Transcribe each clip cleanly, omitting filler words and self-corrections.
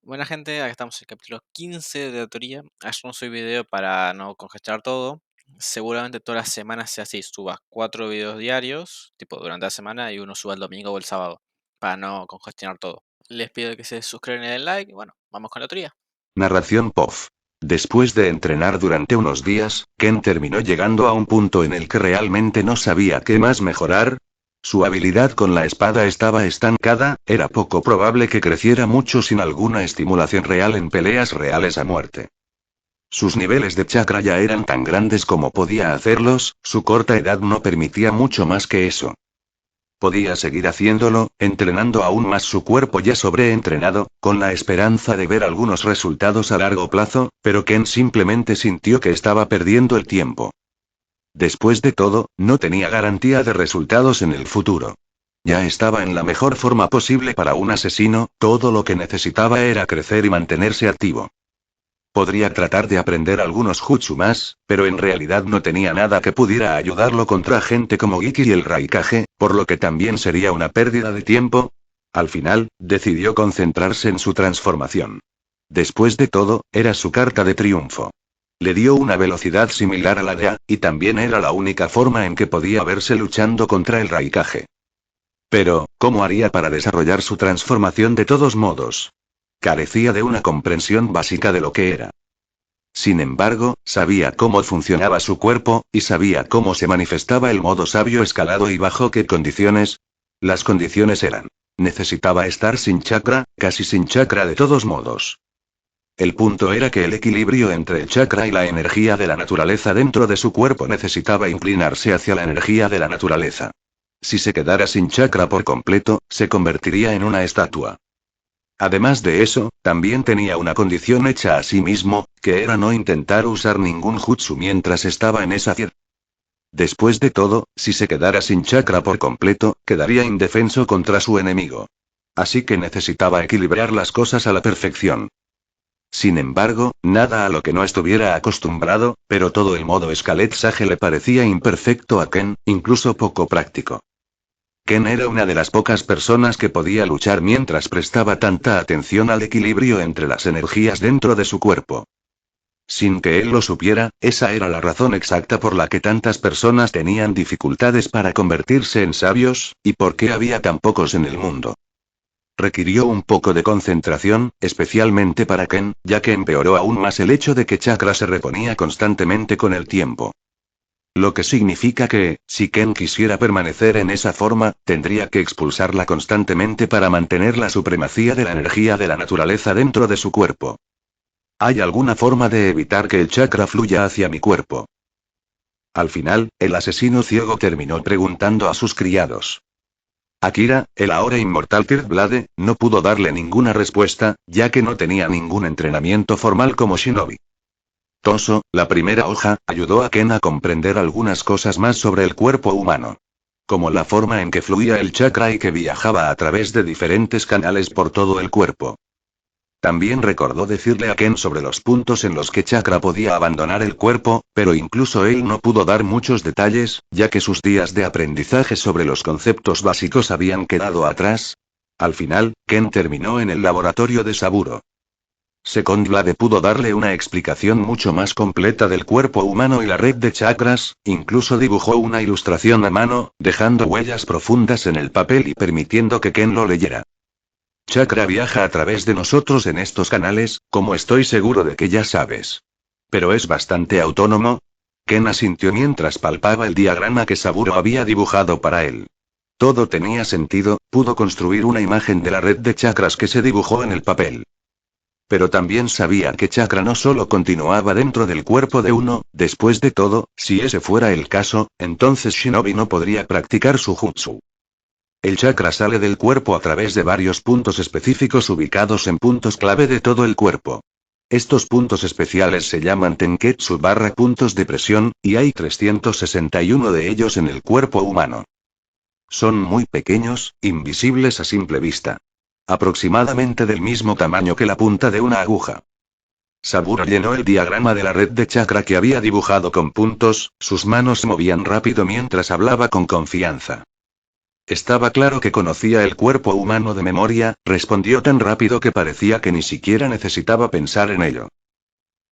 Buena gente, acá estamos en el capítulo 15 de la teoría. Ayer no subí video para no congestionar todo. Seguramente todas las semanas sea así, subas 4 videos diarios, tipo durante la semana, y uno suba el domingo o el sábado, para no congestionar todo. Les pido que se suscriban y den like, y bueno, vamos con la teoría. Narración POV. Después de entrenar durante unos días, Ken terminó llegando a un punto en el que realmente no sabía qué más mejorar. Su habilidad con la espada estaba estancada, era poco probable que creciera mucho sin alguna estimulación real en peleas reales a muerte. Sus niveles de chakra ya eran tan grandes como podía hacerlos, su corta edad no permitía mucho más que eso. Podía seguir haciéndolo, entrenando aún más su cuerpo ya sobreentrenado, con la esperanza de ver algunos resultados a largo plazo, pero Ken simplemente sintió que estaba perdiendo el tiempo. Después de todo, no tenía garantía de resultados en el futuro. Ya estaba en la mejor forma posible para un asesino, todo lo que necesitaba era crecer y mantenerse activo. Podría tratar de aprender algunos jutsu más, pero en realidad no tenía nada que pudiera ayudarlo contra gente como Giki y el Raikage, por lo que también sería una pérdida de tiempo. Al final, decidió concentrarse en su transformación. Después de todo, era su carta de triunfo. Le dio una velocidad similar a la de A, y también era la única forma en que podía verse luchando contra el Raikage. Pero, ¿cómo haría para desarrollar su transformación de todos modos? Carecía de una comprensión básica de lo que era. Sin embargo, sabía cómo funcionaba su cuerpo, y sabía cómo se manifestaba el modo sabio escalado y bajo qué condiciones. Las condiciones eran: necesitaba estar sin chakra, casi sin chakra de todos modos. El punto era que el equilibrio entre el chakra y la energía de la naturaleza dentro de su cuerpo necesitaba inclinarse hacia la energía de la naturaleza. Si se quedara sin chakra por completo, se convertiría en una estatua. Además de eso, también tenía una condición hecha a sí mismo, que era no intentar usar ningún jutsu mientras estaba en esa ciudad. Después de todo, si se quedara sin chakra por completo, quedaría indefenso contra su enemigo. Así que necesitaba equilibrar las cosas a la perfección. Sin embargo, nada a lo que no estuviera acostumbrado, pero todo el modo Scalet Sage le parecía imperfecto a Ken, incluso poco práctico. Ken era una de las pocas personas que podía luchar mientras prestaba tanta atención al equilibrio entre las energías dentro de su cuerpo. Sin que él lo supiera, esa era la razón exacta por la que tantas personas tenían dificultades para convertirse en sabios, y por qué había tan pocos en el mundo. Requirió un poco de concentración, especialmente para Ken, ya que empeoró aún más el hecho de que chakra se reponía constantemente con el tiempo. Lo que significa que, si Ken quisiera permanecer en esa forma, tendría que expulsarla constantemente para mantener la supremacía de la energía de la naturaleza dentro de su cuerpo. ¿Hay alguna forma de evitar que el chakra fluya hacia mi cuerpo? Al final, el asesino ciego terminó preguntando a sus criados. Akira, el ahora inmortal Blade, no pudo darle ninguna respuesta, ya que no tenía ningún entrenamiento formal como shinobi. Toso, la primera hoja, ayudó a Ken a comprender algunas cosas más sobre el cuerpo humano. Como la forma en que fluía el chakra y que viajaba a través de diferentes canales por todo el cuerpo. También recordó decirle a Ken sobre los puntos en los que chakra podía abandonar el cuerpo, pero incluso él no pudo dar muchos detalles, ya que sus días de aprendizaje sobre los conceptos básicos habían quedado atrás. Al final, Ken terminó en el laboratorio de Saburo. Second Blade pudo darle una explicación mucho más completa del cuerpo humano y la red de chakras, incluso dibujó una ilustración a mano, dejando huellas profundas en el papel y permitiendo que Ken lo leyera. Chakra viaja a través de nosotros en estos canales, como estoy seguro de que ya sabes. Pero es bastante autónomo. Ken asintió mientras palpaba el diagrama que Saburo había dibujado para él. Todo tenía sentido, pudo construir una imagen de la red de chakras que se dibujó en el papel. Pero también sabía que chakra no solo continuaba dentro del cuerpo de uno, después de todo, si ese fuera el caso, entonces Shinobi no podría practicar su jutsu. El chakra sale del cuerpo a través de varios puntos específicos ubicados en puntos clave de todo el cuerpo. Estos puntos especiales se llaman Tenketsu puntos de presión, y hay 361 de ellos en el cuerpo humano. Son muy pequeños, invisibles a simple vista. Aproximadamente del mismo tamaño que la punta de una aguja. Saburo llenó el diagrama de la red de chakra que había dibujado con puntos, sus manos se movían rápido mientras hablaba con confianza. Estaba claro que conocía el cuerpo humano de memoria, respondió tan rápido que parecía que ni siquiera necesitaba pensar en ello.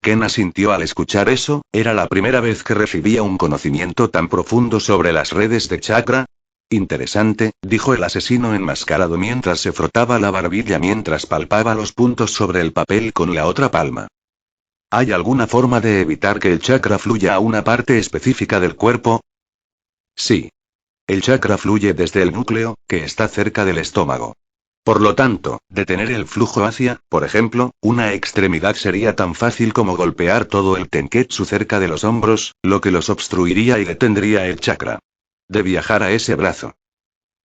Ken asintió al escuchar eso, era la primera vez que recibía un conocimiento tan profundo sobre las redes de chakra. Interesante, dijo el asesino enmascarado mientras se frotaba la barbilla mientras palpaba los puntos sobre el papel con la otra palma. ¿Hay alguna forma de evitar que el chakra fluya a una parte específica del cuerpo? Sí. El chakra fluye desde el núcleo, que está cerca del estómago. Por lo tanto, detener el flujo hacia, por ejemplo, una extremidad sería tan fácil como golpear todo el tenketsu cerca de los hombros, lo que los obstruiría y detendría el chakra. De viajar a ese brazo.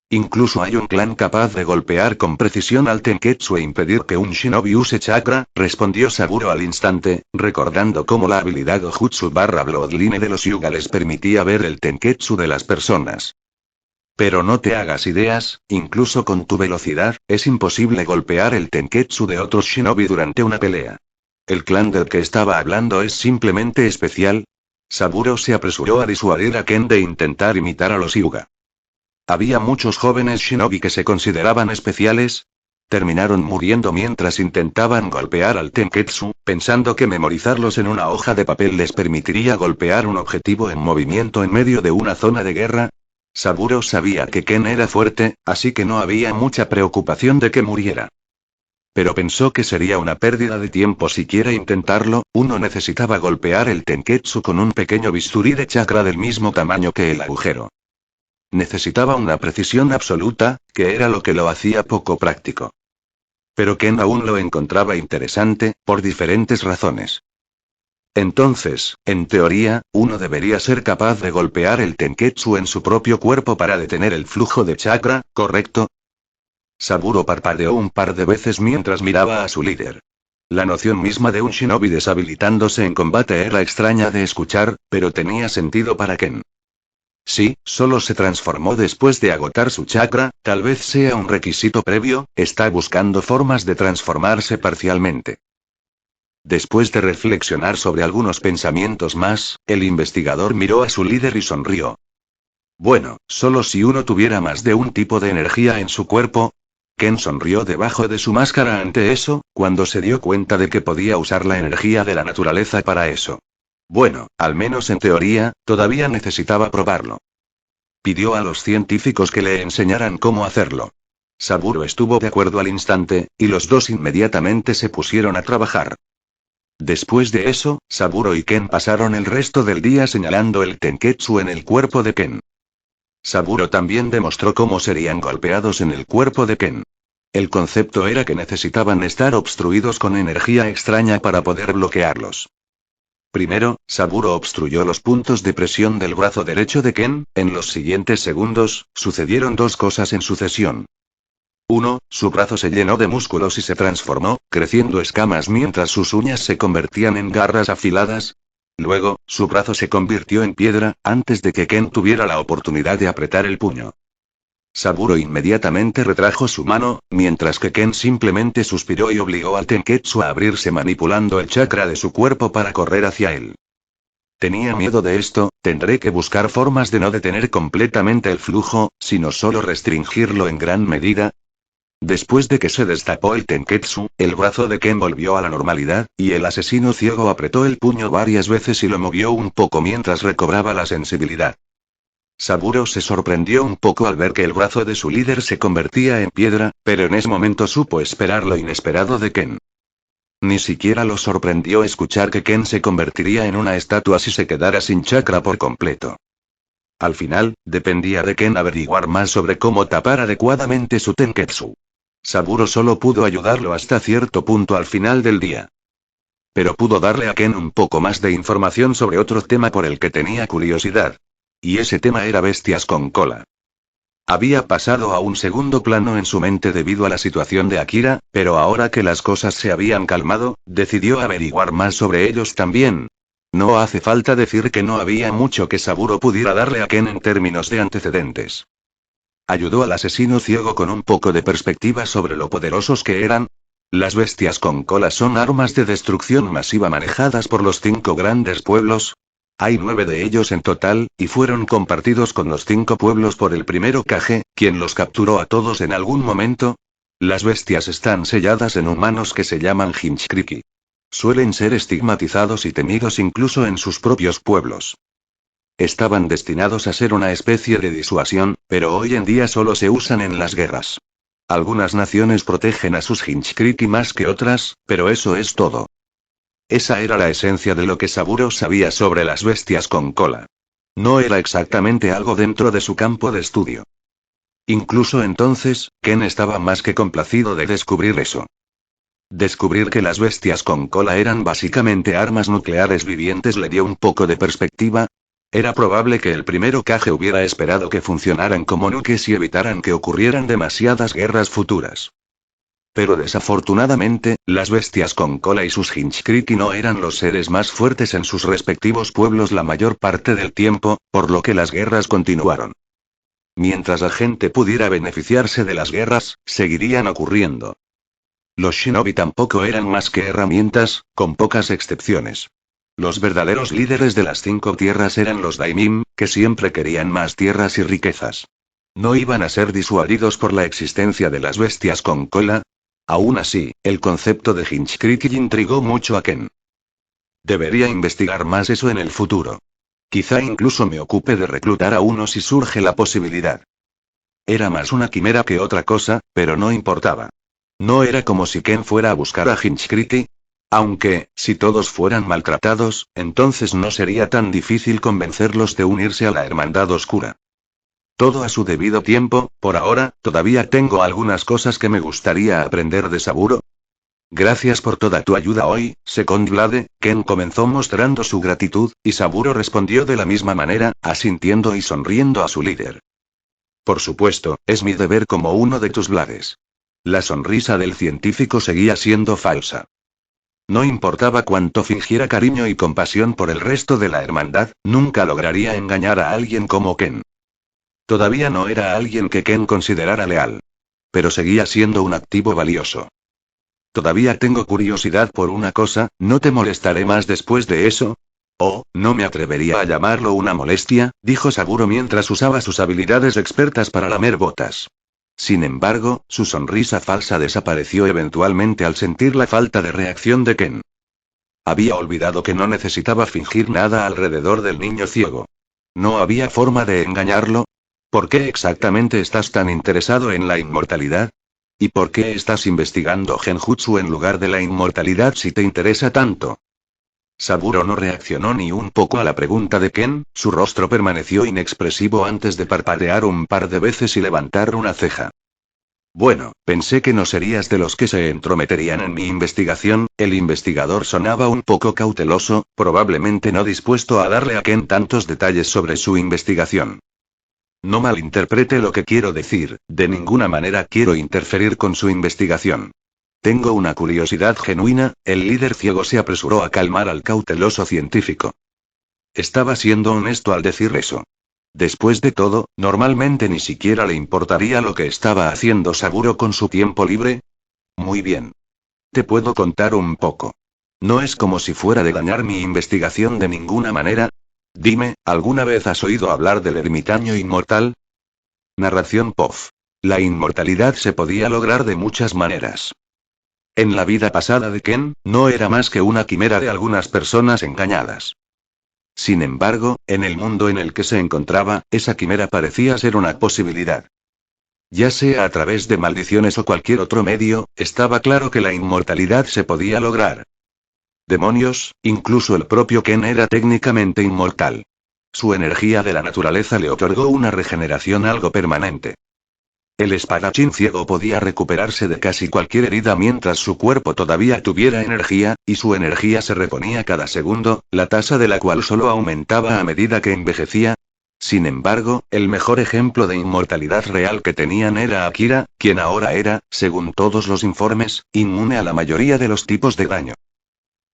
Incluso hay un clan capaz de golpear con precisión al tenketsu e impedir que un shinobi use chakra, respondió Saburo al instante, recordando cómo la habilidad Ojutsu/Bloodline de los Hyuga les permitía ver el tenketsu de las personas. Pero no te hagas ideas, incluso con tu velocidad, es imposible golpear el tenketsu de otros shinobi durante una pelea. El clan del que estaba hablando es simplemente especial. Saburo se apresuró a disuadir a Ken de intentar imitar a los Hyuga. Había muchos jóvenes shinobi que se consideraban especiales. Terminaron muriendo mientras intentaban golpear al tenketsu, pensando que memorizarlos en una hoja de papel les permitiría golpear un objetivo en movimiento en medio de una zona de guerra. Saburo sabía que Ken era fuerte, así que no había mucha preocupación de que muriera. Pero pensó que sería una pérdida de tiempo siquiera intentarlo, uno necesitaba golpear el tenketsu con un pequeño bisturí de chakra del mismo tamaño que el agujero. Necesitaba una precisión absoluta, que era lo que lo hacía poco práctico. Pero Ken aún lo encontraba interesante, por diferentes razones. Entonces, en teoría, uno debería ser capaz de golpear el tenketsu en su propio cuerpo para detener el flujo de chakra, ¿correcto? Saburo parpadeó un par de veces mientras miraba a su líder. La noción misma de un shinobi deshabilitándose en combate era extraña de escuchar, pero tenía sentido para Ken. Sí, solo se transformó después de agotar su chakra, tal vez sea un requisito previo, está buscando formas de transformarse parcialmente. Después de reflexionar sobre algunos pensamientos más, el investigador miró a su líder y sonrió. Bueno, solo si uno tuviera más de un tipo de energía en su cuerpo. Ken sonrió debajo de su máscara ante eso, cuando se dio cuenta de que podía usar la energía de la naturaleza para eso. Bueno, al menos en teoría, todavía necesitaba probarlo. Pidió a los científicos que le enseñaran cómo hacerlo. Saburo estuvo de acuerdo al instante, y los dos inmediatamente se pusieron a trabajar. Después de eso, Saburo y Ken pasaron el resto del día señalando el tenketsu en el cuerpo de Ken. Saburo también demostró cómo serían golpeados en el cuerpo de Ken. El concepto era que necesitaban estar obstruidos con energía extraña para poder bloquearlos. Primero, Saburo obstruyó los puntos de presión del brazo derecho de Ken, en los siguientes segundos, sucedieron dos cosas en sucesión. 1. Su brazo se llenó de músculos y se transformó, creciendo escamas mientras sus uñas se convertían en garras afiladas. Luego, su brazo se convirtió en piedra, antes de que Ken tuviera la oportunidad de apretar el puño. Saburo inmediatamente retrajo su mano, mientras que Ken simplemente suspiró y obligó al tenketsu a abrirse manipulando el chakra de su cuerpo para correr hacia él. Tenía miedo de esto, tendré que buscar formas de no detener completamente el flujo, sino solo restringirlo en gran medida. Después de que se destapó el tenketsu, el brazo de Ken volvió a la normalidad, y el asesino ciego apretó el puño varias veces y lo movió un poco mientras recobraba la sensibilidad. Saburo se sorprendió un poco al ver que el brazo de su líder se convertía en piedra, pero en ese momento supo esperar lo inesperado de Ken. Ni siquiera lo sorprendió escuchar que Ken se convertiría en una estatua si se quedara sin chakra por completo. Al final, dependía de Ken averiguar más sobre cómo tapar adecuadamente su tenketsu. Saburo solo pudo ayudarlo hasta cierto punto al final del día. Pero pudo darle a Ken un poco más de información sobre otro tema por el que tenía curiosidad. Y ese tema era bestias con cola. Había pasado a un segundo plano en su mente debido a la situación de Akira, pero ahora que las cosas se habían calmado, decidió averiguar más sobre ellos también. No hace falta decir que no había mucho que Saburo pudiera darle a Ken en términos de antecedentes. Ayudó al asesino ciego con un poco de perspectiva sobre lo poderosos que eran. Las bestias con cola son armas de destrucción masiva manejadas por los 5 grandes pueblos. Hay 9 de ellos en total, y fueron compartidos con los 5 pueblos por el primero Kage, quien los capturó a todos en algún momento. Las bestias están selladas en humanos que se llaman Hinchkriki. Suelen ser estigmatizados y temidos incluso en sus propios pueblos. Estaban destinados a ser una especie de disuasión, pero hoy en día solo se usan en las guerras. Algunas naciones protegen a sus Hinchkriki más que otras, pero eso es todo. Esa era la esencia de lo que Saburo sabía sobre las bestias con cola. No era exactamente algo dentro de su campo de estudio. Incluso entonces, Ken estaba más que complacido de descubrir eso. Descubrir que las bestias con cola eran básicamente armas nucleares vivientes le dio un poco de perspectiva. Era probable que el primero Kage hubiera esperado que funcionaran como nuques y evitaran que ocurrieran demasiadas guerras futuras. Pero desafortunadamente, las bestias con cola y sus Hinchkriki no eran los seres más fuertes en sus respectivos pueblos la mayor parte del tiempo, por lo que las guerras continuaron. Mientras la gente pudiera beneficiarse de las guerras, seguirían ocurriendo. Los shinobi tampoco eran más que herramientas, con pocas excepciones. Los verdaderos líderes de las 5 tierras eran los daimim, que siempre querían más tierras y riquezas. No iban a ser disuadidos por la existencia de las bestias con cola. Aún así, el concepto de Hinchkriki intrigó mucho a Ken. Debería investigar más eso en el futuro. Quizá incluso me ocupe de reclutar a uno si surge la posibilidad. Era más una quimera que otra cosa, pero no importaba. No era como si Ken fuera a buscar a Hinchkriki. Aunque, si todos fueran maltratados, entonces no sería tan difícil convencerlos de unirse a la Hermandad Oscura. Todo a su debido tiempo. Por ahora, todavía tengo algunas cosas que me gustaría aprender de Saburo. Gracias por toda tu ayuda hoy, Second Blade. Ken comenzó mostrando su gratitud, y Saburo respondió de la misma manera, asintiendo y sonriendo a su líder. Por supuesto, es mi deber como uno de tus Blades. La sonrisa del científico seguía siendo falsa. No importaba cuánto fingiera cariño y compasión por el resto de la hermandad, nunca lograría engañar a alguien como Ken. Todavía no era alguien que Ken considerara leal. Pero seguía siendo un activo valioso. Todavía tengo curiosidad por una cosa, ¿no te molestaré más después de eso? Oh, no me atrevería a llamarlo una molestia, dijo Saburo mientras usaba sus habilidades expertas para lamer botas. Sin embargo, su sonrisa falsa desapareció eventualmente al sentir la falta de reacción de Ken. Había olvidado que no necesitaba fingir nada alrededor del niño ciego. No había forma de engañarlo. ¿Por qué exactamente estás tan interesado en la inmortalidad? ¿Y por qué estás investigando Genjutsu en lugar de la inmortalidad si te interesa tanto? Saburo no reaccionó ni un poco a la pregunta de Ken, su rostro permaneció inexpresivo antes de parpadear un par de veces y levantar una ceja. Bueno, pensé que no serías de los que se entrometerían en mi investigación. El investigador sonaba un poco cauteloso, probablemente no dispuesto a darle a Ken tantos detalles sobre su investigación. No malinterprete lo que quiero decir, de ninguna manera quiero interferir con su investigación. Tengo una curiosidad genuina. El líder ciego se apresuró a calmar al cauteloso científico. Estaba siendo honesto al decir eso. Después de todo, normalmente ni siquiera le importaría lo que estaba haciendo Saburo con su tiempo libre. Muy bien. Te puedo contar un poco. No es como si fuera de dañar mi investigación de ninguna manera. Dime, ¿alguna vez has oído hablar del ermitaño inmortal? Narración POF. La inmortalidad se podía lograr de muchas maneras. En la vida pasada de Ken, no era más que una quimera de algunas personas engañadas. Sin embargo, en el mundo en el que se encontraba, esa quimera parecía ser una posibilidad. Ya sea a través de maldiciones o cualquier otro medio, estaba claro que la inmortalidad se podía lograr. Demonios, incluso el propio Ken era técnicamente inmortal. Su energía de la naturaleza le otorgó una regeneración algo permanente. El espadachín ciego podía recuperarse de casi cualquier herida mientras su cuerpo todavía tuviera energía, y su energía se reponía cada segundo, la tasa de la cual solo aumentaba a medida que envejecía. Sin embargo, el mejor ejemplo de inmortalidad real que tenían era Akira, quien ahora era, según todos los informes, inmune a la mayoría de los tipos de daño.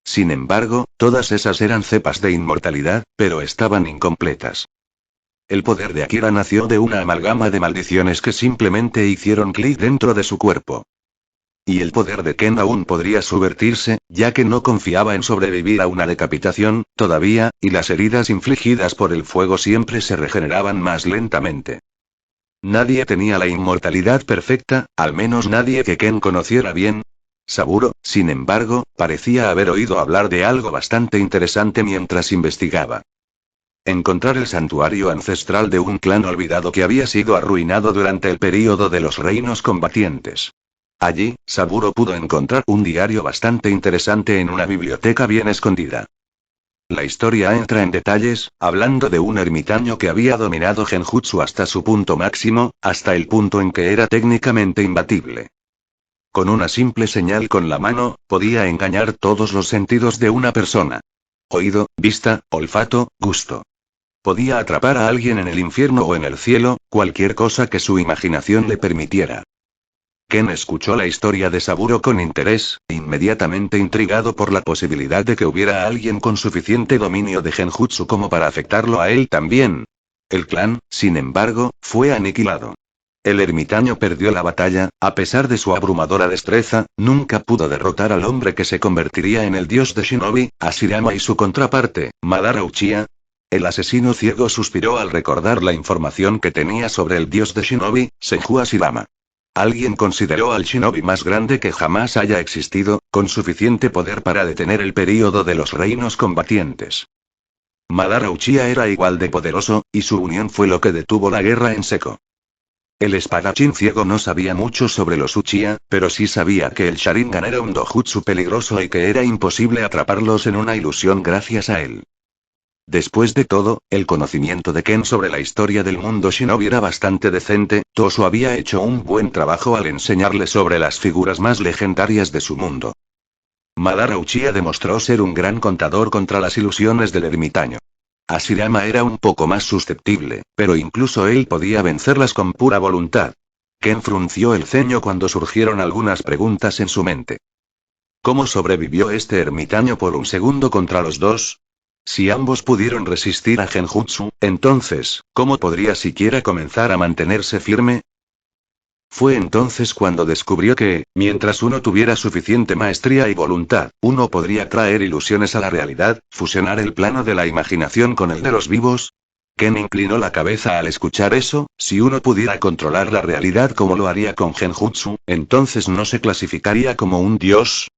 Sin embargo, todas esas eran cepas de inmortalidad, pero estaban incompletas. El poder de Akira nació de una amalgama de maldiciones que simplemente hicieron clic dentro de su cuerpo. Y el poder de Ken aún podría subvertirse, ya que no confiaba en sobrevivir a una decapitación, todavía, y las heridas infligidas por el fuego siempre se regeneraban más lentamente. Nadie tenía la inmortalidad perfecta, al menos nadie que Ken conociera bien. Saburo, sin embargo, parecía haber oído hablar de algo bastante interesante mientras investigaba. Encontrar el santuario ancestral de un clan olvidado que había sido arruinado durante el período de los reinos combatientes. Allí, Saburo pudo encontrar un diario bastante interesante en una biblioteca bien escondida. La historia entra en detalles, hablando de un ermitaño que había dominado Genjutsu hasta su punto máximo, hasta el punto en que era técnicamente imbatible. Con una simple señal con la mano, podía engañar todos los sentidos de una persona. Oído, vista, olfato, gusto. Podía atrapar a alguien en el infierno o en el cielo, cualquier cosa que su imaginación le permitiera. Ken escuchó la historia de Saburo con interés, inmediatamente intrigado por la posibilidad de que hubiera alguien con suficiente dominio de Genjutsu como para afectarlo a él también. El clan, sin embargo, fue aniquilado. El ermitaño perdió la batalla, a pesar de su abrumadora destreza, nunca pudo derrotar al hombre que se convertiría en el dios de Shinobi, Hashirama y su contraparte, Madara Uchiha. El asesino ciego suspiró al recordar la información que tenía sobre el dios de Shinobi, Senju Hashirama. Alguien consideró al Shinobi más grande que jamás haya existido, con suficiente poder para detener el período de los reinos combatientes. Madara Uchiha era igual de poderoso, y su unión fue lo que detuvo la guerra en seco. El espadachín ciego no sabía mucho sobre los Uchiha, pero sí sabía que el Sharingan era un dojutsu peligroso y que era imposible atraparlos en una ilusión gracias a él. Después de todo, el conocimiento de Ken sobre la historia del mundo Shinobi era bastante decente. Tosu había hecho un buen trabajo al enseñarle sobre las figuras más legendarias de su mundo. Madara Uchiha demostró ser un gran contador contra las ilusiones del ermitaño. Hashirama era un poco más susceptible, pero incluso él podía vencerlas con pura voluntad. Ken frunció el ceño cuando surgieron algunas preguntas en su mente. ¿Cómo sobrevivió este ermitaño por un segundo contra los dos? Si ambos pudieron resistir a Genjutsu, entonces, ¿cómo podría siquiera comenzar a mantenerse firme? Fue entonces cuando descubrió que, mientras uno tuviera suficiente maestría y voluntad, uno podría traer ilusiones a la realidad, fusionar el plano de la imaginación con el de los vivos. Ken inclinó la cabeza al escuchar eso. Si uno pudiera controlar la realidad como lo haría con Genjutsu, entonces no se clasificaría como un dios.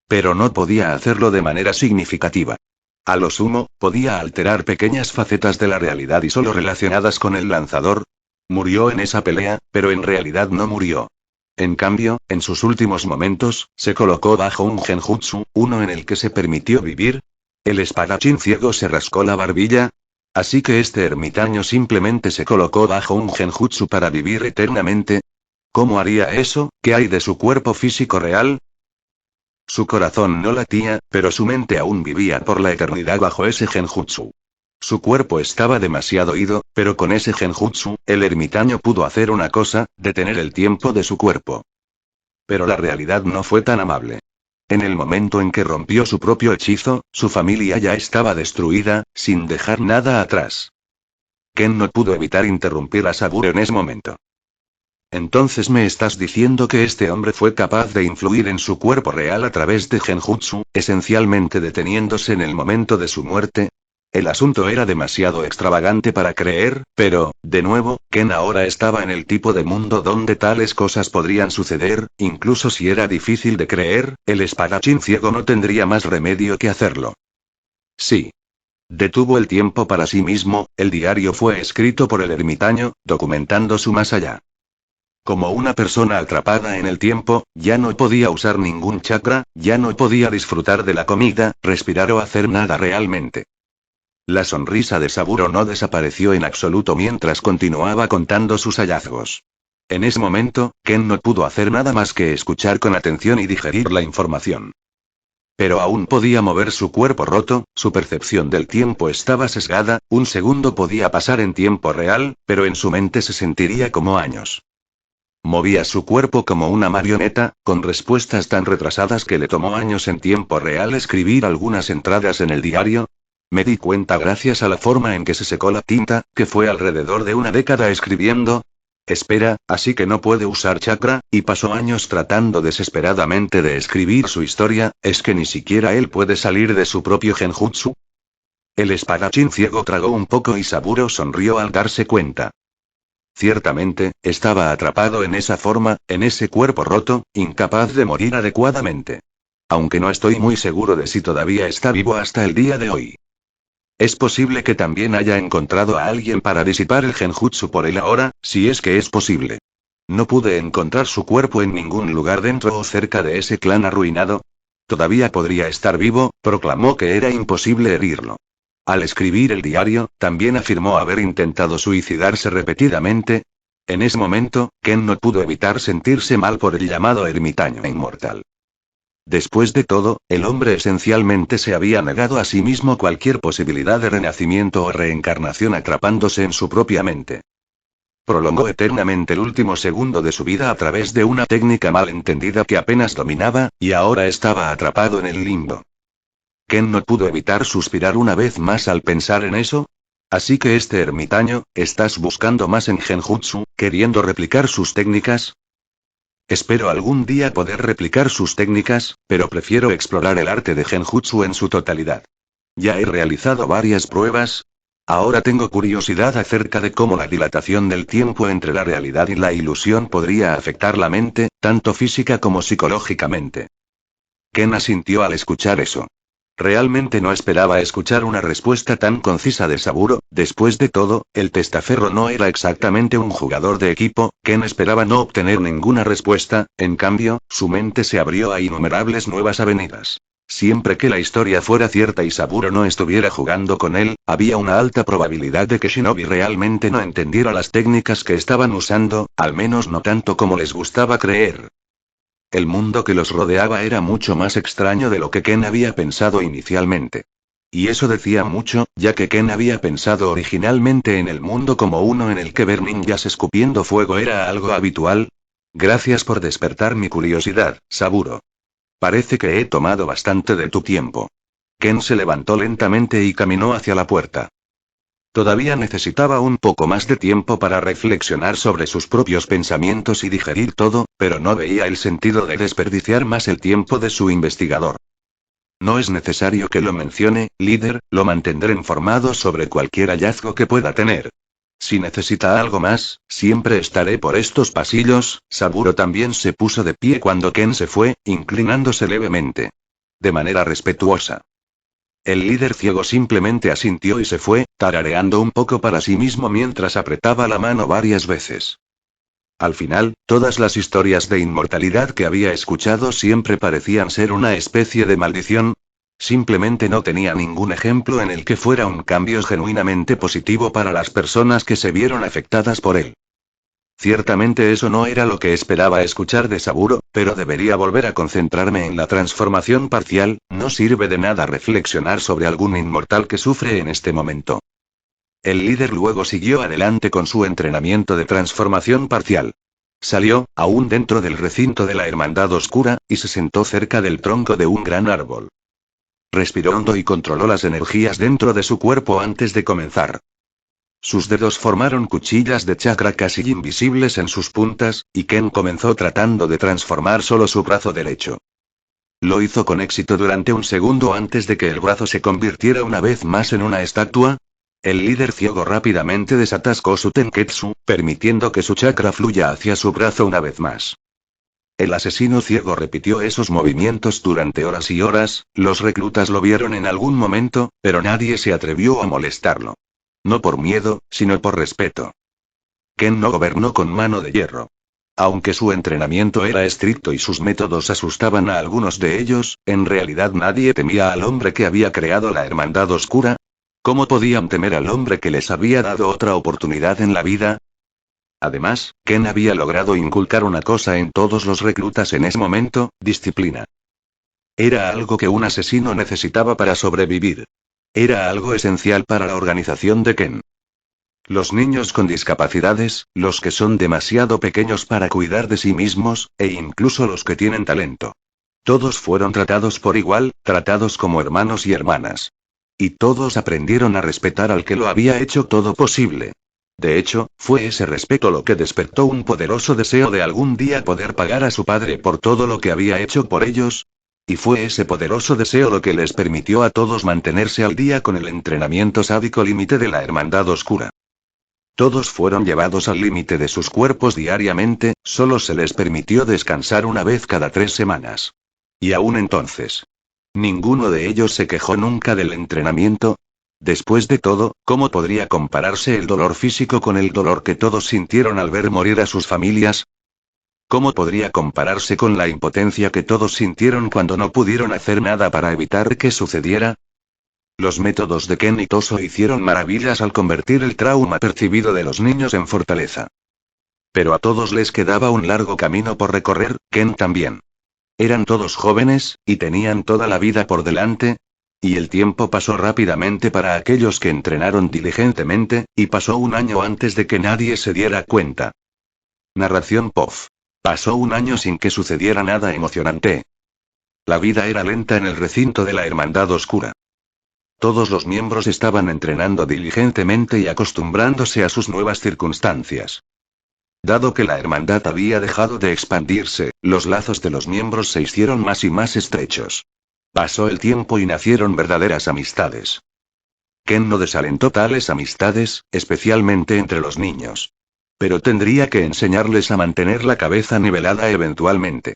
Pero no podía hacerlo de manera significativa. A lo sumo, podía alterar pequeñas facetas de la realidad y solo relacionadas con el lanzador. Murió en esa pelea, pero en realidad no murió. En cambio, en sus últimos momentos, se colocó bajo un genjutsu, uno en el que se permitió vivir. El espadachín ciego se rascó la barbilla. Así que este ermitaño simplemente se colocó bajo un genjutsu para vivir eternamente. ¿Cómo haría eso? ¿Qué hay de su cuerpo físico real? Su corazón no latía, pero su mente aún vivía por la eternidad bajo ese genjutsu. Su cuerpo estaba demasiado ido, pero con ese genjutsu, el ermitaño pudo hacer una cosa, detener el tiempo de su cuerpo. Pero la realidad no fue tan amable. En el momento en que rompió su propio hechizo, su familia ya estaba destruida, sin dejar nada atrás. Ken no pudo evitar interrumpir a Saburo en ese momento. Entonces me estás diciendo que este hombre fue capaz de influir en su cuerpo real a través de genjutsu, esencialmente deteniéndose en el momento de su muerte. El asunto era demasiado extravagante para creer, pero, de nuevo, Ken ahora estaba en el tipo de mundo donde tales cosas podrían suceder, incluso si era difícil de creer, el espadachín ciego no tendría más remedio que hacerlo. Sí. Detuvo el tiempo para sí mismo. El diario fue escrito por el ermitaño, documentando su más allá. Como una persona atrapada en el tiempo, ya no podía usar ningún chakra, ya no podía disfrutar de la comida, respirar o hacer nada realmente. La sonrisa de Saburo no desapareció en absoluto mientras continuaba contando sus hallazgos. En ese momento, Ken no pudo hacer nada más que escuchar con atención y digerir la información. Pero aún podía mover su cuerpo roto, su percepción del tiempo estaba sesgada. Un segundo podía pasar en tiempo real, pero en su mente se sentiría como años. Movía su cuerpo como una marioneta, con respuestas tan retrasadas que le tomó años en tiempo real escribir algunas entradas en el diario. Me di cuenta gracias a la forma en que se secó la tinta, que fue alrededor de una década escribiendo. Espera, así que no puede usar chakra, y pasó años tratando desesperadamente de escribir su historia, ¿es que ni siquiera él puede salir de su propio genjutsu? El espadachín ciego tragó un poco y Saburo sonrió al darse cuenta. Ciertamente, estaba atrapado en esa forma, en ese cuerpo roto, incapaz de morir adecuadamente. Aunque no estoy muy seguro de si todavía está vivo hasta el día de hoy. Es posible que también haya encontrado a alguien para disipar el genjutsu por él ahora, si es que es posible. No pude encontrar su cuerpo en ningún lugar dentro o cerca de ese clan arruinado. Todavía podría estar vivo, proclamó que era imposible herirlo. Al escribir el diario, también afirmó haber intentado suicidarse repetidamente. En ese momento, Ken no pudo evitar sentirse mal por el llamado ermitaño inmortal. Después de todo, el hombre esencialmente se había negado a sí mismo cualquier posibilidad de renacimiento o reencarnación atrapándose en su propia mente. Prolongó eternamente el último segundo de su vida a través de una técnica mal entendida que apenas dominaba, y ahora estaba atrapado en el limbo. Ken no pudo evitar suspirar una vez más al pensar en eso. Así que este ermitaño, ¿estás buscando más en genjutsu, queriendo replicar sus técnicas? Espero algún día poder replicar sus técnicas, pero prefiero explorar el arte de genjutsu en su totalidad. Ya he realizado varias pruebas. Ahora tengo curiosidad acerca de cómo la dilatación del tiempo entre la realidad y la ilusión podría afectar la mente, tanto física como psicológicamente. Ken asintió al escuchar eso. Realmente no esperaba escuchar una respuesta tan concisa de Saburo. Después de todo, el testaferro no era exactamente un jugador de equipo. Ken esperaba no obtener ninguna respuesta, en cambio, su mente se abrió a innumerables nuevas avenidas. Siempre que la historia fuera cierta y Saburo no estuviera jugando con él, había una alta probabilidad de que Shinobi realmente no entendiera las técnicas que estaban usando, al menos no tanto como les gustaba creer. El mundo que los rodeaba era mucho más extraño de lo que Ken había pensado inicialmente. Y eso decía mucho, ya que Ken había pensado originalmente en el mundo como uno en el que ver ninjas escupiendo fuego era algo habitual. Gracias por despertar mi curiosidad, Saburo. Parece que he tomado bastante de tu tiempo. Ken se levantó lentamente y caminó hacia la puerta. Todavía necesitaba un poco más de tiempo para reflexionar sobre sus propios pensamientos y digerir todo, pero no veía el sentido de desperdiciar más el tiempo de su investigador. No es necesario que lo mencione, líder, lo mantendré informado sobre cualquier hallazgo que pueda tener. Si necesita algo más, siempre estaré por estos pasillos. Saburo también se puso de pie cuando Ken se fue, inclinándose levemente. De manera respetuosa. El líder ciego simplemente asintió y se fue, tarareando un poco para sí mismo mientras apretaba la mano varias veces. Al final, todas las historias de inmortalidad que había escuchado siempre parecían ser una especie de maldición. Simplemente no tenía ningún ejemplo en el que fuera un cambio genuinamente positivo para las personas que se vieron afectadas por él. Ciertamente eso no era lo que esperaba escuchar de Saburo, pero debería volver a concentrarme en la transformación parcial. No sirve de nada reflexionar sobre algún inmortal que sufre en este momento. El líder luego siguió adelante con su entrenamiento de transformación parcial. Salió, aún dentro del recinto de la Hermandad Oscura, y se sentó cerca del tronco de un gran árbol. Respiró hondo y controló las energías dentro de su cuerpo antes de comenzar. Sus dedos formaron cuchillas de chakra casi invisibles en sus puntas, y Ken comenzó tratando de transformar solo su brazo derecho. Lo hizo con éxito durante un segundo antes de que el brazo se convirtiera una vez más en una estatua. El líder ciego rápidamente desatascó su tenketsu, permitiendo que su chakra fluya hacia su brazo una vez más. El asesino ciego repitió esos movimientos durante horas y horas. Los reclutas lo vieron en algún momento, pero nadie se atrevió a molestarlo. No por miedo, sino por respeto. Ken no gobernó con mano de hierro. Aunque su entrenamiento era estricto y sus métodos asustaban a algunos de ellos, en realidad nadie temía al hombre que había creado la Hermandad Oscura. ¿Cómo podían temer al hombre que les había dado otra oportunidad en la vida? Además, Ken había logrado inculcar una cosa en todos los reclutas en ese momento: disciplina. Era algo que un asesino necesitaba para sobrevivir. Era algo esencial para la organización de Ken. Los niños con discapacidades, los que son demasiado pequeños para cuidar de sí mismos, e incluso los que tienen talento. Todos fueron tratados por igual, tratados como hermanos y hermanas. Y todos aprendieron a respetar al que lo había hecho todo posible. De hecho, fue ese respeto lo que despertó un poderoso deseo de algún día poder pagar a su padre por todo lo que había hecho por ellos. Y fue ese poderoso deseo lo que les permitió a todos mantenerse al día con el entrenamiento sádico límite de la Hermandad Oscura. Todos fueron llevados al límite de sus cuerpos diariamente, solo se les permitió descansar una vez cada 3 semanas. Y aún entonces. Ninguno de ellos se quejó nunca del entrenamiento. Después de todo, ¿cómo podría compararse el dolor físico con el dolor que todos sintieron al ver morir a sus familias? ¿Cómo podría compararse con la impotencia que todos sintieron cuando no pudieron hacer nada para evitar que sucediera? Los métodos de Ken y Toso hicieron maravillas al convertir el trauma percibido de los niños en fortaleza. Pero a todos les quedaba un largo camino por recorrer, Ken también. Eran todos jóvenes, y tenían toda la vida por delante. Y el tiempo pasó rápidamente para aquellos que entrenaron diligentemente, y pasó un año antes de que nadie se diera cuenta. Narración POF. Pasó un año sin que sucediera nada emocionante. La vida era lenta en el recinto de la Hermandad Oscura. Todos los miembros estaban entrenando diligentemente y acostumbrándose a sus nuevas circunstancias. Dado que la hermandad había dejado de expandirse, los lazos de los miembros se hicieron más y más estrechos. Pasó el tiempo y nacieron verdaderas amistades. Ken no desalentó tales amistades, especialmente entre los niños. Pero tendría que enseñarles a mantener la cabeza nivelada eventualmente.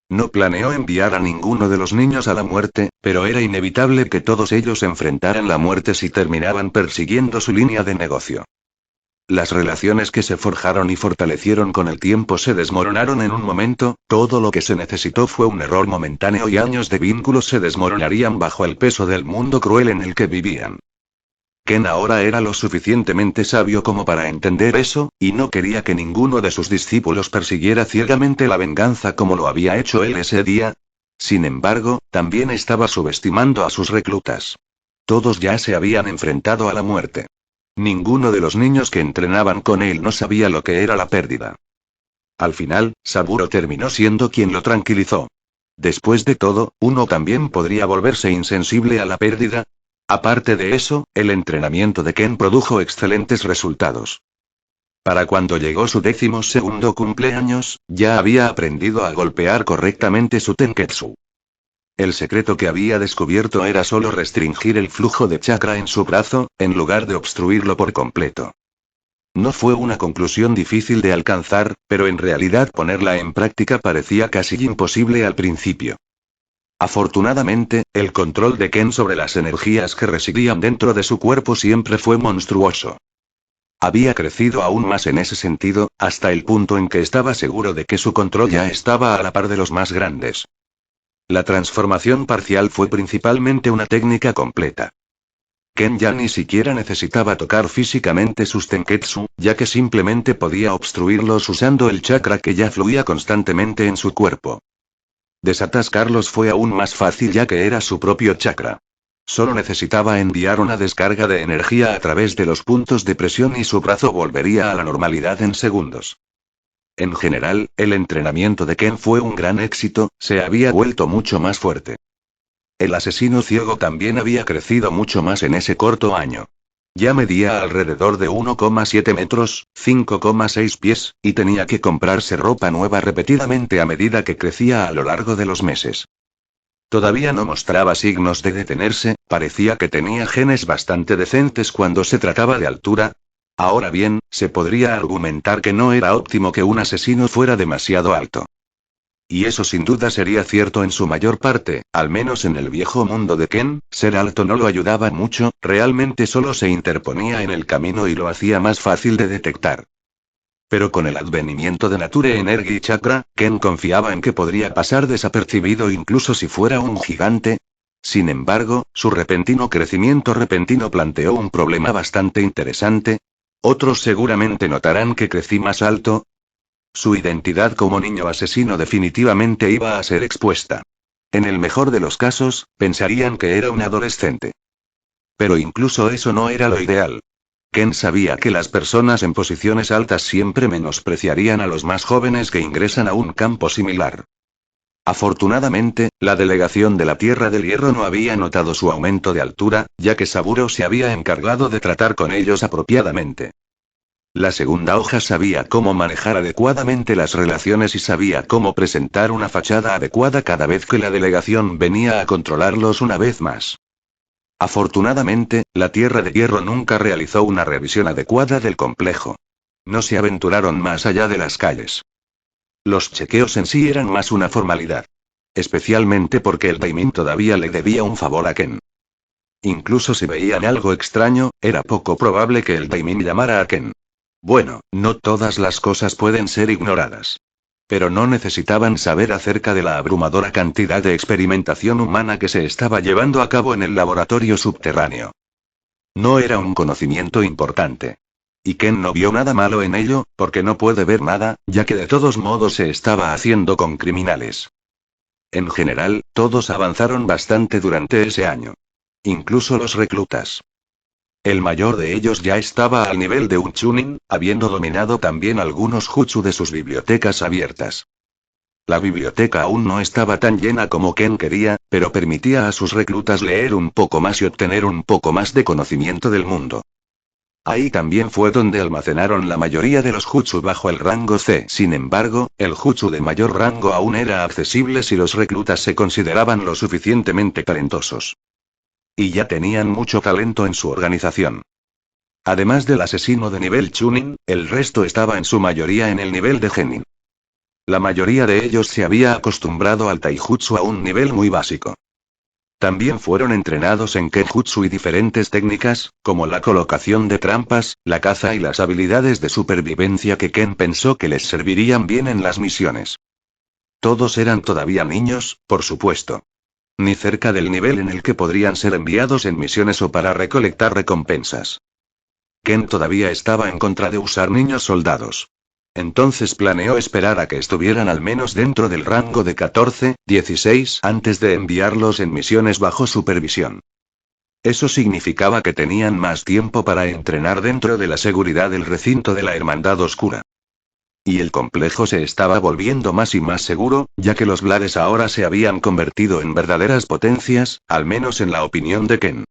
No planeó enviar a ninguno de los niños a la muerte, pero era inevitable que todos ellos enfrentaran la muerte si terminaban persiguiendo su línea de negocio. Las relaciones que se forjaron y fortalecieron con el tiempo se desmoronaron en un momento, todo lo que se necesitó fue un error momentáneo y años de vínculos se desmoronarían bajo el peso del mundo cruel en el que vivían. Ken ahora era lo suficientemente sabio como para entender eso, y no quería que ninguno de sus discípulos persiguiera ciegamente la venganza como lo había hecho él ese día. Sin embargo, también estaba subestimando a sus reclutas. Todos ya se habían enfrentado a la muerte. Ninguno de los niños que entrenaban con él no sabía lo que era la pérdida. Al final, Saburo terminó siendo quien lo tranquilizó. Después de todo, uno también podría volverse insensible a la pérdida. Aparte de eso, el entrenamiento de Ken produjo excelentes resultados. Para cuando llegó su 12º cumpleaños, ya había aprendido a golpear correctamente su Tenketsu. El secreto que había descubierto era solo restringir el flujo de chakra en su brazo, en lugar de obstruirlo por completo. No fue una conclusión difícil de alcanzar, pero en realidad ponerla en práctica parecía casi imposible al principio. Afortunadamente, el control de Ken sobre las energías que residían dentro de su cuerpo siempre fue monstruoso. Había crecido aún más en ese sentido, hasta el punto en que estaba seguro de que su control ya estaba a la par de los más grandes. La transformación parcial fue principalmente una técnica completa. Ken ya ni siquiera necesitaba tocar físicamente sus tenketsu, ya que simplemente podía obstruirlos usando el chakra que ya fluía constantemente en su cuerpo. Desatascarlos fue aún más fácil ya que era su propio chakra. Solo necesitaba enviar una descarga de energía a través de los puntos de presión y su brazo volvería a la normalidad en segundos. En general, el entrenamiento de Ken fue un gran éxito, se había vuelto mucho más fuerte. El asesino ciego también había crecido mucho más en ese corto año. Ya medía alrededor de 1,7 metros, 5,6 pies, y tenía que comprarse ropa nueva repetidamente a medida que crecía a lo largo de los meses. Todavía no mostraba signos de detenerse, parecía que tenía genes bastante decentes cuando se trataba de altura. Ahora bien, se podría argumentar que no era óptimo que un asesino fuera demasiado alto. Y eso sin duda sería cierto en su mayor parte, al menos en el viejo mundo de Ken, ser alto no lo ayudaba mucho, realmente solo se interponía en el camino y lo hacía más fácil de detectar. Pero con el advenimiento de Nature Energy Chakra, Ken confiaba en que podría pasar desapercibido incluso si fuera un gigante. Sin embargo, su repentino crecimiento repentino planteó un problema bastante interesante. Otros seguramente notarán que crecí más alto. Su identidad como niño asesino definitivamente iba a ser expuesta. En el mejor de los casos, pensarían que era un adolescente. Pero incluso eso no era lo ideal. Ken sabía que las personas en posiciones altas siempre menospreciarían a los más jóvenes que ingresan a un campo similar. Afortunadamente, la delegación de la Tierra del Hierro no había notado su aumento de altura, ya que Saburo se había encargado de tratar con ellos apropiadamente. La segunda hoja sabía cómo manejar adecuadamente las relaciones y sabía cómo presentar una fachada adecuada cada vez que la delegación venía a controlarlos una vez más. Afortunadamente, la Tierra de Hierro nunca realizó una revisión adecuada del complejo. No se aventuraron más allá de las calles. Los chequeos en sí eran más una formalidad. Especialmente porque el Daimon todavía le debía un favor a Ken. Incluso si veían algo extraño, era poco probable que el Daimon llamara a Ken. Bueno, no todas las cosas pueden ser ignoradas. Pero no necesitaban saber acerca de la abrumadora cantidad de experimentación humana que se estaba llevando a cabo en el laboratorio subterráneo. No era un conocimiento importante. Y Ken no vio nada malo en ello, porque no puede ver nada, ya que de todos modos se estaba haciendo con criminales. En general, todos avanzaron bastante durante ese año. Incluso los reclutas. El mayor de ellos ya estaba al nivel de un chunin, habiendo dominado también algunos jutsu de sus bibliotecas abiertas. La biblioteca aún no estaba tan llena como Ken quería, pero permitía a sus reclutas leer un poco más y obtener un poco más de conocimiento del mundo. Ahí también fue donde almacenaron la mayoría de los jutsu bajo el rango C. Sin embargo, el jutsu de mayor rango aún era accesible si los reclutas se consideraban lo suficientemente talentosos. Y ya tenían mucho talento en su organización. Además del asesino de nivel Chunin, el resto estaba en su mayoría en el nivel de Genin. La mayoría de ellos se había acostumbrado al taijutsu a un nivel muy básico. También fueron entrenados en kenjutsu y diferentes técnicas, como la colocación de trampas, la caza y las habilidades de supervivencia que Ken pensó que les servirían bien en las misiones. Todos eran todavía niños, por supuesto. Ni cerca del nivel en el que podrían ser enviados en misiones o para recolectar recompensas. Ken todavía estaba en contra de usar niños soldados. Entonces planeó esperar a que estuvieran al menos dentro del rango de 14, 16 antes de enviarlos en misiones bajo supervisión. Eso significaba que tenían más tiempo para entrenar dentro de la seguridad del recinto de la Hermandad Oscura. Y el complejo se estaba volviendo más y más seguro, ya que los Blades ahora se habían convertido en verdaderas potencias, al menos en la opinión de Ken.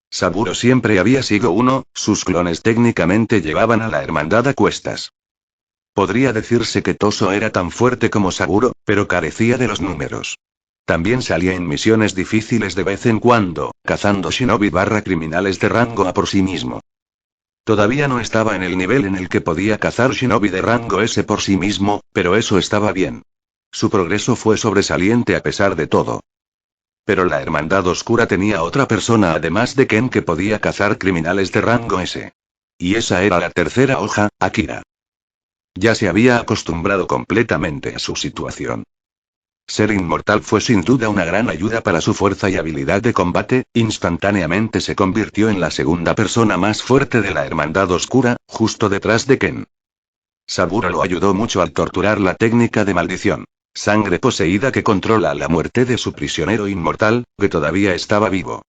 Saburo siempre había sido uno, sus clones técnicamente llevaban a la hermandad a cuestas. Podría decirse que Toso era tan fuerte como Saburo, pero carecía de los números. También salía en misiones difíciles de vez en cuando, cazando shinobi / criminales de rango A por sí mismo. Todavía no estaba en el nivel en el que podía cazar shinobi de rango S por sí mismo, pero eso estaba bien. Su progreso fue sobresaliente a pesar de todo. Pero la Hermandad Oscura tenía otra persona además de Ken que podía cazar criminales de rango S. Y esa era la tercera hoja, Akira. Ya se había acostumbrado completamente a su situación. Ser inmortal fue sin duda una gran ayuda para su fuerza y habilidad de combate, instantáneamente se convirtió en la segunda persona más fuerte de la Hermandad Oscura, justo detrás de Ken. Saburo lo ayudó mucho al torturar la técnica de maldición. Sangre poseída que controla la muerte de su prisionero inmortal, que todavía estaba vivo.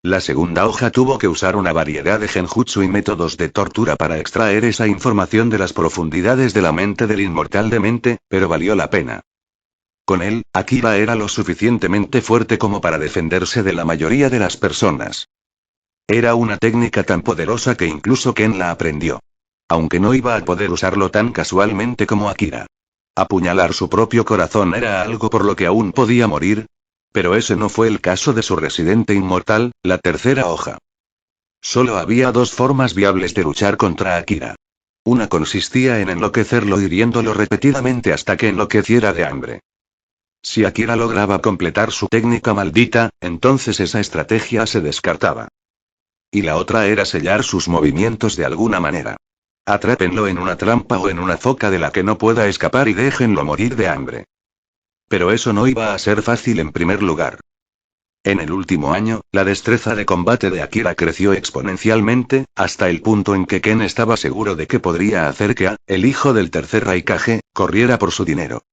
La segunda hoja tuvo que usar una variedad de genjutsu y métodos de tortura para extraer esa información de las profundidades de la mente del inmortal demente, pero valió la pena. Con él, Akira era lo suficientemente fuerte como para defenderse de la mayoría de las personas. Era una técnica tan poderosa que incluso Ken la aprendió. Aunque no iba a poder usarlo tan casualmente como Akira. Apuñalar su propio corazón era algo por lo que aún podía morir. Pero ese no fue el caso de su residente inmortal, la tercera hoja. Solo había dos formas viables de luchar contra Akira. Una consistía en enloquecerlo hiriéndolo repetidamente hasta que enloqueciera de hambre. Si Akira lograba completar su técnica maldita, entonces esa estrategia se descartaba. Y la otra era sellar sus movimientos de alguna manera. Atrápenlo en una trampa o en una foca de la que no pueda escapar y déjenlo morir de hambre. Pero eso no iba a ser fácil en primer lugar. En el último año, la destreza de combate de Akira creció exponencialmente, hasta el punto en que Ken estaba seguro de que podría hacer que el hijo del tercer Raikage, corriera por su dinero.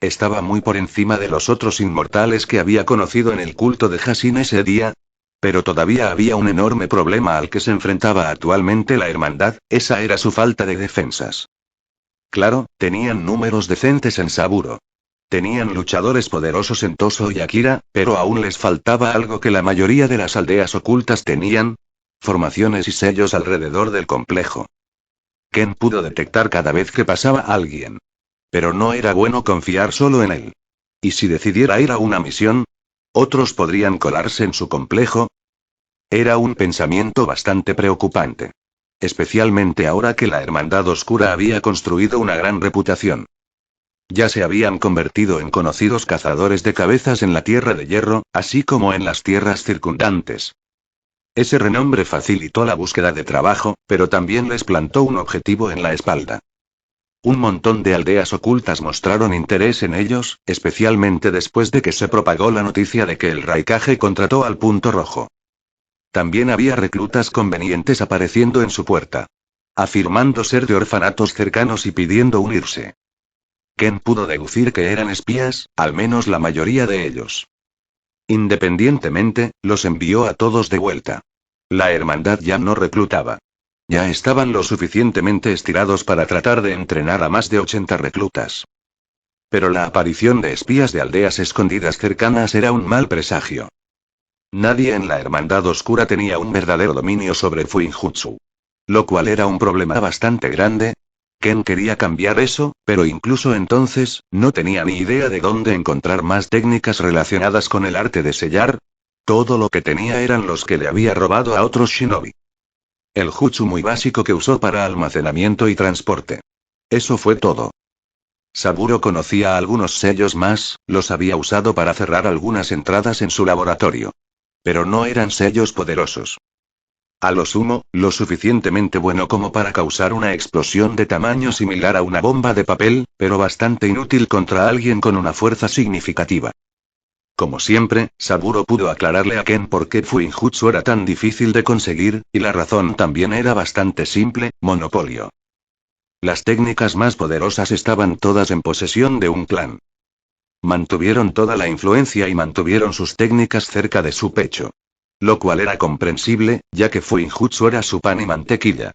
Estaba muy por encima de los otros inmortales que había conocido en el culto de Hashin ese día. Pero todavía había un enorme problema al que se enfrentaba actualmente la hermandad, esa era su falta de defensas. Claro, tenían números decentes en Saburo. Tenían luchadores poderosos en Toso y Akira, pero aún les faltaba algo que la mayoría de las aldeas ocultas tenían: formaciones y sellos alrededor del complejo. Ken pudo detectar cada vez que pasaba alguien. Pero no era bueno confiar solo en él. ¿Y si decidiera ir a una misión? ¿Otros podrían colarse en su complejo? Era un pensamiento bastante preocupante. Especialmente ahora que la Hermandad Oscura había construido una gran reputación. Ya se habían convertido en conocidos cazadores de cabezas en la Tierra de Hierro, así como en las tierras circundantes. Ese renombre facilitó la búsqueda de trabajo, pero también les plantó un objetivo en la espalda. Un montón de aldeas ocultas mostraron interés en ellos, especialmente después de que se propagó la noticia de que el Raikage contrató al Punto Rojo. También había reclutas convenientes apareciendo en su puerta, afirmando ser de orfanatos cercanos y pidiendo unirse. Ken pudo deducir que eran espías, al menos la mayoría de ellos. Independientemente, los envió a todos de vuelta. La hermandad ya no reclutaba. Ya estaban lo suficientemente estirados para tratar de entrenar a más de 80 reclutas. Pero la aparición de espías de aldeas escondidas cercanas era un mal presagio. Nadie en la Hermandad Oscura tenía un verdadero dominio sobre Fuinjutsu. Lo cual era un problema bastante grande. Ken quería cambiar eso, pero incluso entonces, no tenía ni idea de dónde encontrar más técnicas relacionadas con el arte de sellar. Todo lo que tenía eran los que le había robado a otros shinobi. El jutsu muy básico que usó para almacenamiento y transporte. Eso fue todo. Saburo conocía algunos sellos más, los había usado para cerrar algunas entradas en su laboratorio. Pero no eran sellos poderosos. A lo sumo, lo suficientemente bueno como para causar una explosión de tamaño similar a una bomba de papel, pero bastante inútil contra alguien con una fuerza significativa. Como siempre, Saburo pudo aclararle a Ken por qué Fuinjutsu era tan difícil de conseguir, y la razón también era bastante simple: monopolio. Las técnicas más poderosas estaban todas en posesión de un clan. Mantuvieron toda la influencia y mantuvieron sus técnicas cerca de su pecho. Lo cual era comprensible, ya que Fuinjutsu era su pan y mantequilla.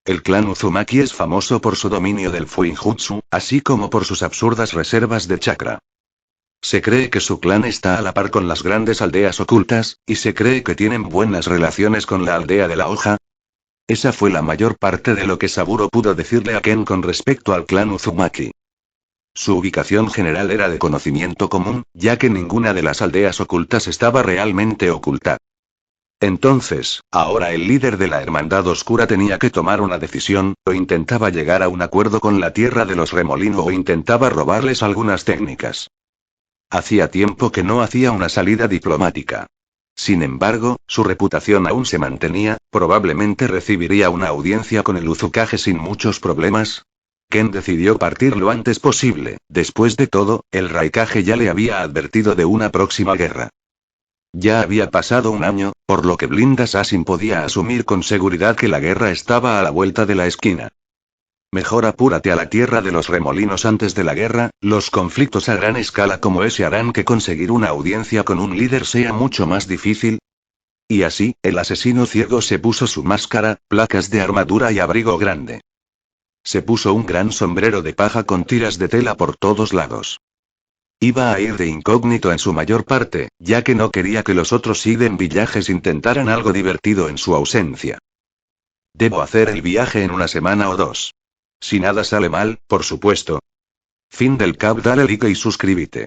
El clan Uzumaki es famoso por su dominio del Fuinjutsu, así como por sus absurdas reservas de chakra. Se cree que su clan está a la par con las grandes aldeas ocultas, y se cree que tienen buenas relaciones con la aldea de la hoja. Esa fue la mayor parte de lo que Saburo pudo decirle a Ken con respecto al clan Uzumaki. Su ubicación general era de conocimiento común, ya que ninguna de las aldeas ocultas estaba realmente oculta. Entonces, ahora el líder de la Hermandad Oscura tenía que tomar una decisión: o intentaba llegar a un acuerdo con la Tierra de los Remolino o intentaba robarles algunas técnicas. Hacía tiempo que no hacía una salida diplomática. Sin embargo, su reputación aún se mantenía, probablemente recibiría una audiencia con el Uzukage sin muchos problemas. Ken decidió partir lo antes posible. Después de todo, el Raikage ya le había advertido de una próxima guerra. Ya había pasado un año, por lo que Blind Assassin podía asumir con seguridad que la guerra estaba a la vuelta de la esquina. Mejor apúrate a la Tierra de los Remolinos antes de la guerra. Los conflictos a gran escala como ese harán que conseguir una audiencia con un líder sea mucho más difícil. Y así, el asesino ciego se puso su máscara, placas de armadura y abrigo grande. Se puso un gran sombrero de paja con tiras de tela por todos lados. Iba a ir de incógnito en su mayor parte, ya que no quería que los otros Hidden Villages intentaran algo divertido en su ausencia. Debo hacer el viaje en una semana o dos. Si nada sale mal, por supuesto. Fin del cap. Dale like y suscríbete.